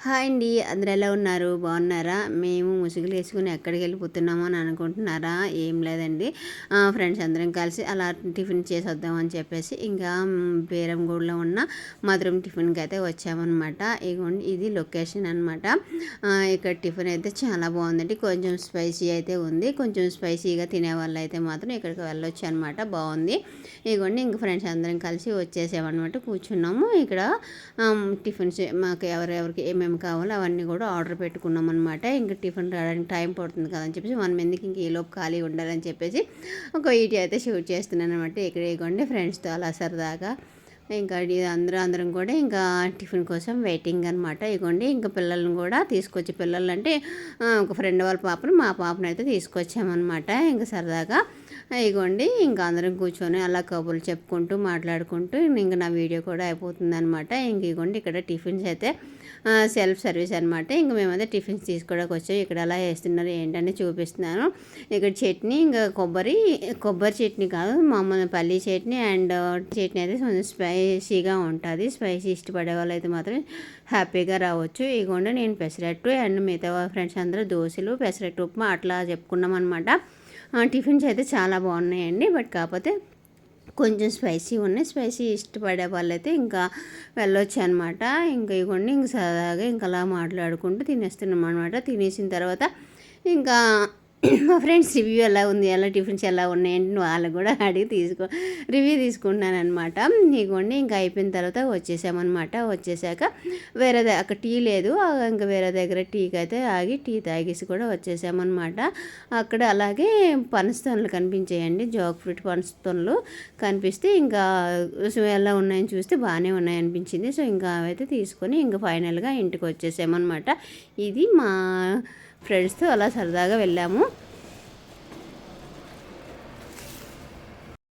Hi అండి, అందరూ ఎలా ఉన్నారు? బాగున్నారా? మేము ముసుగులు వేసుకుని ఎక్కడికి వెళ్ళిపోతున్నామో అని అనుకుంటున్నారా? ఏం లేదండి, ఫ్రెండ్స్ అందరం కలిసి అలా టిఫిన్ చేసి వద్దామని చెప్పేసి ఇంకా బేరంగూడలో ఉన్న మధురం టిఫిన్కి అయితే వచ్చామన్నమాట. ఇగోండి ఇది లొకేషన్ అనమాట. ఇక్కడ టిఫిన్ అయితే చాలా బాగుందండి. కొంచెం స్పైసీ అయితే ఉంది. కొంచెం స్పైసీగా తినే వాళ్ళు అయితే మాత్రం ఇక్కడికి వెళ్ళొచ్చు అనమాట. బాగుంది. ఇగోండి ఇంక ఫ్రెండ్స్ అందరం కలిసి వచ్చేసామన్నమాట. కూర్చున్నాము ఇక్కడ. టిఫిన్స్ మాకు ఎవరెవరికి ఏమేమి కావాలో అవన్నీ కూడా ఆర్డర్ పెట్టుకున్నాం అనమాట. ఇంకా టిఫిన్ రావడానికి టైం పడుతుంది కదా అని చెప్పేసి మనం ఎందుకు ఇంక ఈలోపు ఖాళీ ఉండాలని చెప్పేసి ఒక వీడియో అయితే షూట్ చేస్తున్నాను అనమాట. ఇక్కడ ఇవ్వండి ఫ్రెండ్స్తో అలా సరదాగా ఇంకా అందరం కూడా ఇంకా టిఫిన్ కోసం వెయిటింగ్ అనమాట. ఇగోండి ఇంకా పిల్లల్ని కూడా తీసుకొచ్చి, పిల్లలు అంటే ఒక ఫ్రెండ్ వాళ్ళ పాపను, మా పాపను అయితే తీసుకొచ్చామన్నమాట. ఇంకా సరదాగా ఇగోండి ఇంకా అందరం కూర్చొని అలా కబుర్లు చెప్పుకుంటూ మాట్లాడుకుంటూ ఇంకా నా వీడియో కూడా అయిపోతుంది అనమాట. ఇంక ఇగోండి ఇక్కడ టిఫిన్స్ అయితే సెల్ఫ్ సర్వీస్ అనమాట. ఇంక మేమైతే టిఫిన్స్ తీసుకోవడానికి వచ్చాం. ఇక్కడ అలా వేస్తున్నారు ఏంటని చూపిస్తున్నాను. ఇక్కడ చట్నీ, ఇంకా కొబ్బరి చట్నీ కాదు, మామూలు పల్లీ చట్నీ అండ్ చట్నీ అయితే కొంచెం స్పైసీగా ఉంటుంది. స్పైసీ ఇష్టపడే వాళ్ళు అయితే మాత్రం హ్యాపీగా రావచ్చు. ఇగోండి నేను పెసరట్టు అండ్ మిగతా ఫ్రెండ్స్ అందరూ దోశలు, పెసరట్టు ఉప్మా అట్లా చెప్పుకున్నాం అనమాట. టిఫిన్స్ అయితే చాలా బాగున్నాయండి. బట్ కాకపోతే కొంచెం స్పైసీ ఉన్నాయి. స్పైసీ ఇష్టపడే వాళ్ళైతే ఇంకా వెళ్ళొచ్చు అనమాట. ఇంకా ఇవ్వండి ఇంక సరదాగా ఇంకా అలా మాట్లాడుకుంటూ తినేస్తున్నాం అనమాట. తినేసిన తర్వాత ఇంకా మా ఫ్రెండ్స్ రివ్యూ ఎలా ఉంది, ఎలా టిఫిన్స్ ఎలా ఉన్నాయంటే వాళ్ళకు కూడా అడిగి రివ్యూ తీసుకుంటున్నాను అనమాట. ఇగోండి ఇంకా అయిపోయిన తర్వాత వచ్చేసామన్నమాట. వచ్చేసాక అక్కడ టీ లేదు, ఇంకా వేరే దగ్గర టీకి అయితే ఆగి టీ తాగేసి కూడా వచ్చేసామన్నమాట. అక్కడ అలాగే పనస్తోనలు కనిపించాయండి, జాక్ ఫ్రూట్ పనస్తోనలు కనిపిస్తే ఇంకా ఎలా ఉన్నాయని చూస్తే బాగానే ఉన్నాయనిపించింది. సో ఇంకా అవైతే తీసుకొని ఇంకా ఫైనల్గా ఇంటికి వచ్చేసామన్నమాట. ఇది మా ఫ్రెండ్స్తో అలా సరదాగా వెళ్ళాము.